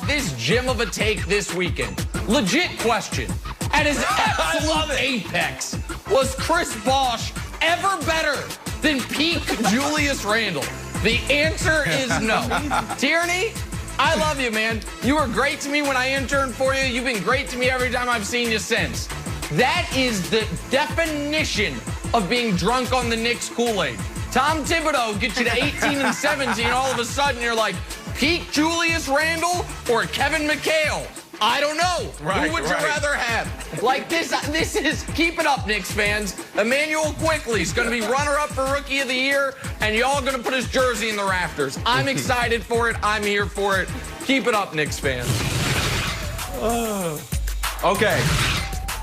off this gem of a take this weekend. Legit question. At his absolute apex, was Chris Bosh ever better than peak Julius Randle? The answer is no. Tierney, I love you, man. You were great to me when I interned for you. You've been great to me every time I've seen you since. That is the definition of being drunk on the Knicks Kool-Aid. Tom Thibodeau gets you to 18 and 17, all of a sudden you're like, peak Julius Randle or Kevin McHale? I don't know. Right, who would you rather have? Like this is, keep it up, Knicks fans. Emmanuel Quickley's going to be runner-up for Rookie of the Year, and y'all going to put his jersey in the rafters. I'm excited for it. I'm here for it. Keep it up, Knicks fans. Okay.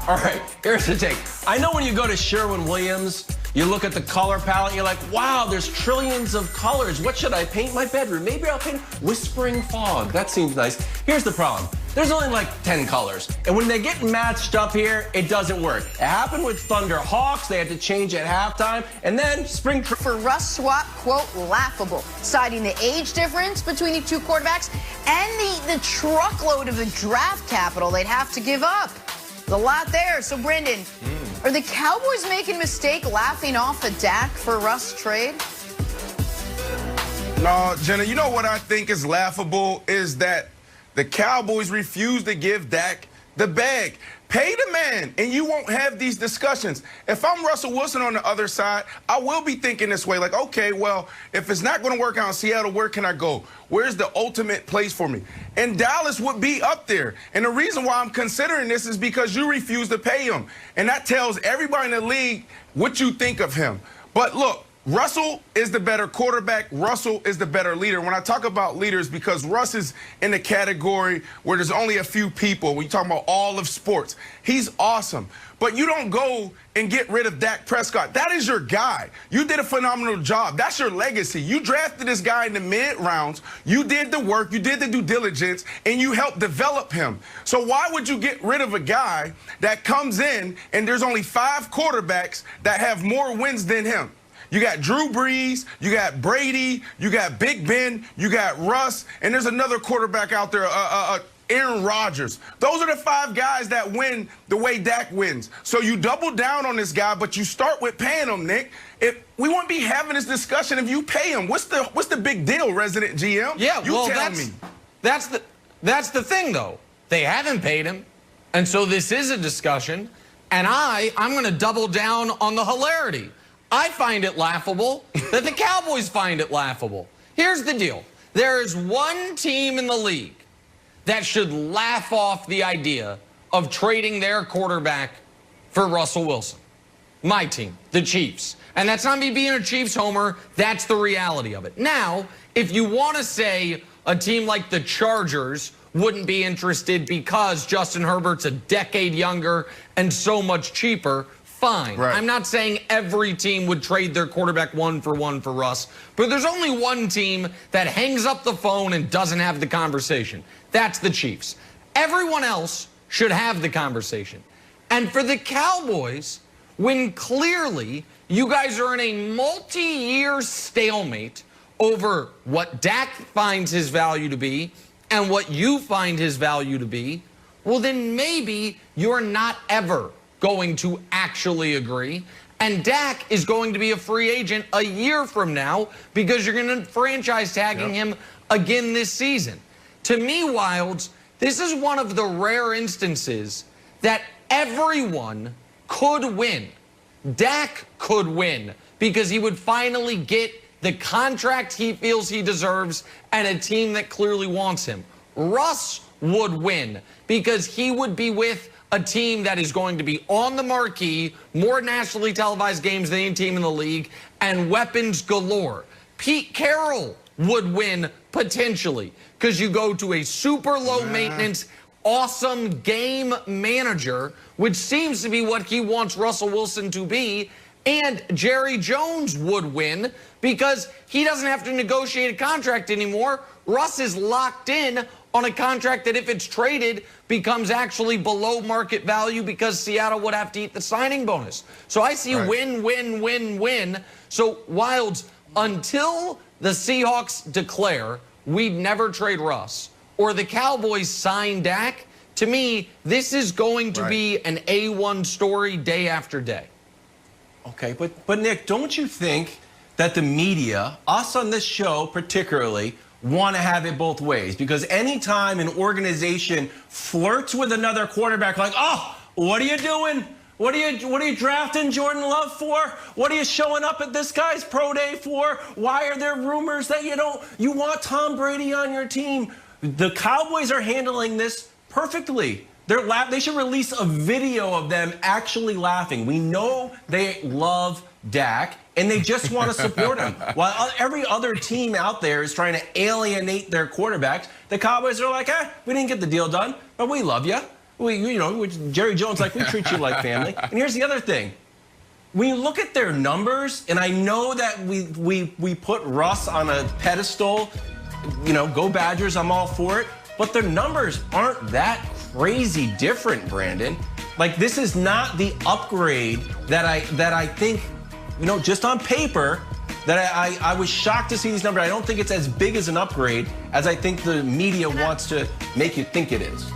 All right, here's the take. I know when you go to Sherwin-Williams, you look at the color palette, you're like, wow, there's trillions of colors. What should I paint my bedroom? Maybe I'll paint Whispering Fog. That seems nice. Here's the problem. There's only like 10 colors. And when they get matched up here, it doesn't work. It happened with Thunder Hawks. They had to change at halftime. And then spring... For Russ swap, quote, laughable, citing the age difference between the two quarterbacks and the truckload of the draft capital they'd have to give up. There's a lot there. So, Brendan, are the Cowboys making a mistake laughing off a Dak for Russ trade? No, Jenna, you know what I think is laughable is that the Cowboys refuse to give Dak the bag. Pay the man, and you won't have these discussions. If I'm Russell Wilson on the other side, I will be thinking this way, like, okay, well, if it's not going to work out in Seattle, where can I go? Where's the ultimate place for me? And Dallas would be up there. And the reason why I'm considering this is because you refuse to pay him. And that tells everybody in the league what you think of him. But look, Russell is the better quarterback. Russell is the better leader. When I talk about leaders, because Russ is in the category where there's only a few people. When you talk about all of sports, he's awesome. But you don't go and get rid of Dak Prescott. That is your guy. You did a phenomenal job. That's your legacy. You drafted this guy in the mid-rounds. You did the work. You did the due diligence, and you helped develop him. So why would you get rid of a guy that comes in and there's only 5 quarterbacks that have more wins than him? You got Drew Brees, you got Brady, you got Big Ben, you got Russ, and there's another quarterback out there, Aaron Rodgers. Those are the 5 guys that win the way Dak wins. So you double down on this guy, but you start with paying him, Nick. We won't be having this discussion if you pay him. What's the big deal, resident GM? Yeah, you well, tell me. That's the thing, though. They haven't paid him, and so this is a discussion, and I'm going to double down on the hilarity. I find it laughable that the Cowboys find it laughable. Here's the deal. There is one team in the league that should laugh off the idea of trading their quarterback for Russell Wilson. My team, the Chiefs. And that's not me being a Chiefs homer. That's the reality of it. Now, if you want to say a team like the Chargers wouldn't be interested because Justin Herbert's a decade younger and so much cheaper, fine. Right. I'm not saying every team would trade their quarterback 1-for-1 for Russ, but there's only one team that hangs up the phone and doesn't have the conversation. That's the Chiefs. Everyone else should have the conversation. And for the Cowboys, when clearly you guys are in a multi-year stalemate over what Dak finds his value to be and what you find his value to be, well, then maybe you're not ever going to actually agree. And Dak is going to be a free agent a year from now because you're going to franchise tagging him again this season. To me, Wilds, this is one of the rare instances that everyone could win. Dak could win because he would finally get the contract he feels he deserves and a team that clearly wants him. Russ would win because he would be with a team that is going to be on the marquee, more nationally televised games than any team in the league, and weapons galore. Pete Carroll would win potentially because you go to a super low maintenance, awesome game manager, which seems to be what he wants Russell Wilson to be. And Jerry Jones would win because he doesn't have to negotiate a contract anymore. Russ is locked in on a contract that if it's traded becomes actually below market value because Seattle would have to eat the signing bonus. So I see win, win, win, win. So Wilds, until the Seahawks declare we'd never trade Russ, or the Cowboys sign Dak, to me, this is going to be an A1 story day after day. Okay, but Nick, don't you think that the media, us on this show particularly, want to have it both ways? Because anytime an organization flirts with another quarterback, like, oh, what are you doing? What are you drafting Jordan Love for? What are you showing up at this guy's pro day for? Why are there rumors that you want Tom Brady on your team? The Cowboys are handling this perfectly. They should release a video of them actually laughing. We know they love Dak, and they just want to support him. While every other team out there is trying to alienate their quarterbacks, the Cowboys are like, we didn't get the deal done, but we love you. Jerry Jones, like, we treat you like family. And here's the other thing. When you look at their numbers, and I know that we put Russ on a pedestal, go Badgers, I'm all for it, but their numbers aren't that crazy different, Brandon. Like, this is not the upgrade that I think, just on paper, that I was shocked to see these numbers. I don't think it's as big as an upgrade as I think the media wants to make you think it is.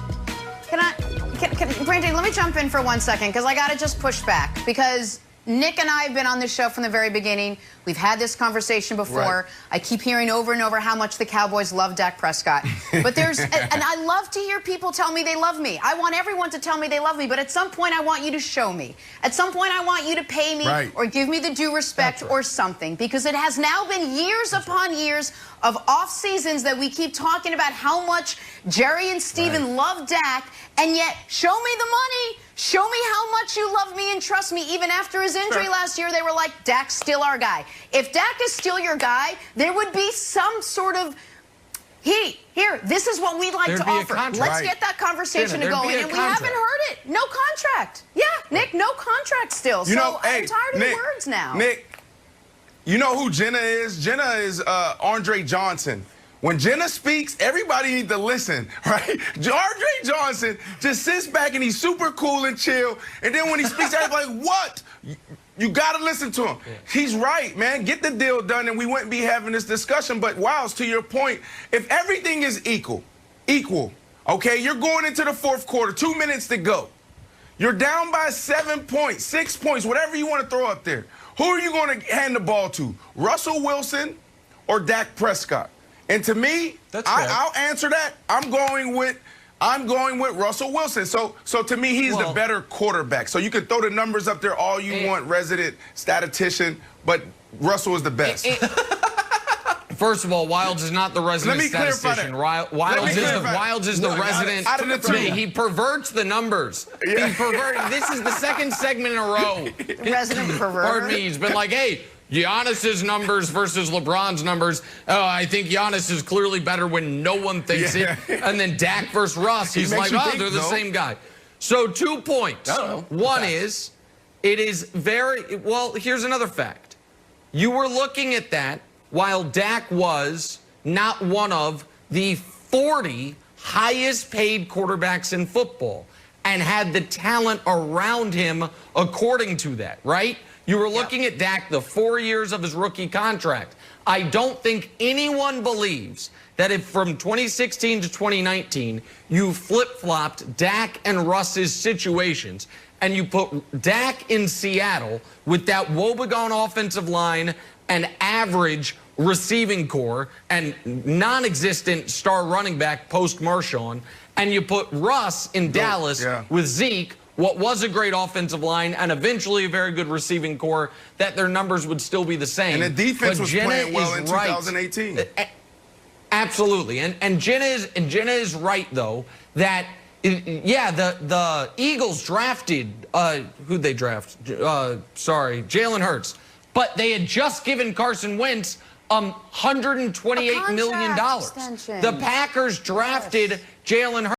Brandon, let me jump in for 1 second, because I got to just push back, because Nick and I have been on this show from the very beginning. We've had this conversation before. Right. I keep hearing over and over how much the Cowboys love Dak Prescott. But and I love to hear people tell me they love me. I want everyone to tell me they love me, but at some point I want you to show me. At some point I want you to pay me or give me the due respect or something, because it has now been years upon years of off seasons that we keep talking about how much Jerry and Steven love Dak, and yet show me the money. Show me how much you love me and trust me. Even after his injury last year, they were like, Dak's still our guy. If Dak is still your guy, there would be some sort of, here, this is what we'd like to offer. Let's get that conversation going. And we haven't heard it. No contract. Yeah, Nick, no contract still. So I'm tired of the words now. Nick, you know who Jenna is? Jenna is Andre Johnson. When Jenna speaks, everybody needs to listen, right? Andre Johnson just sits back and he's super cool and chill. And then when he speaks, everybody's like, what? You got to listen to him. Yeah. He's right, man. Get the deal done, and we wouldn't be having this discussion. But, Wiles, to your point, if everything is equal, okay, you're going into the fourth quarter, 2 minutes to go. You're down by 7 points, 6 points, whatever you want to throw up there. Who are you going to hand the ball to, Russell Wilson or Dak Prescott? And to me, I'll answer that. I'm going with Russell Wilson. So to me, he's the better quarterback. So you can throw the numbers up there all you want, resident statistician, but Russell is the best. First of all, Wildes is not the resident statistician. Wildes is the resident. He perverts the numbers. Yeah. This is the second segment in a row. Resident perverter. Pardon me. He's been like, hey, Giannis's numbers versus LeBron's numbers. Oh, I think Giannis is clearly better when no one thinks it. And then Dak versus Russ, he's like, oh, they're the same guy. So 2 points. One is, it is very, well, here's another fact. You were looking at that while Dak was not one of the 40 highest paid quarterbacks in football and had the talent around him according to that, right? You were looking at Dak the 4 years of his rookie contract. I don't think anyone believes that if from 2016 to 2019, you flip-flopped Dak and Russ's situations and you put Dak in Seattle with that woebegone offensive line and average receiving core and non-existent star running back post-Marshawn, and you put Russ in Dallas with Zeke, what was a great offensive line and eventually a very good receiving core, that their numbers would still be the same. And the defense was playing well in 2018. Absolutely. And Jenna is right, though, that, the Eagles drafted, who'd they draft? Jalen Hurts. But they had just given Carson Wentz $128 million. The Packers drafted Jalen Hurts.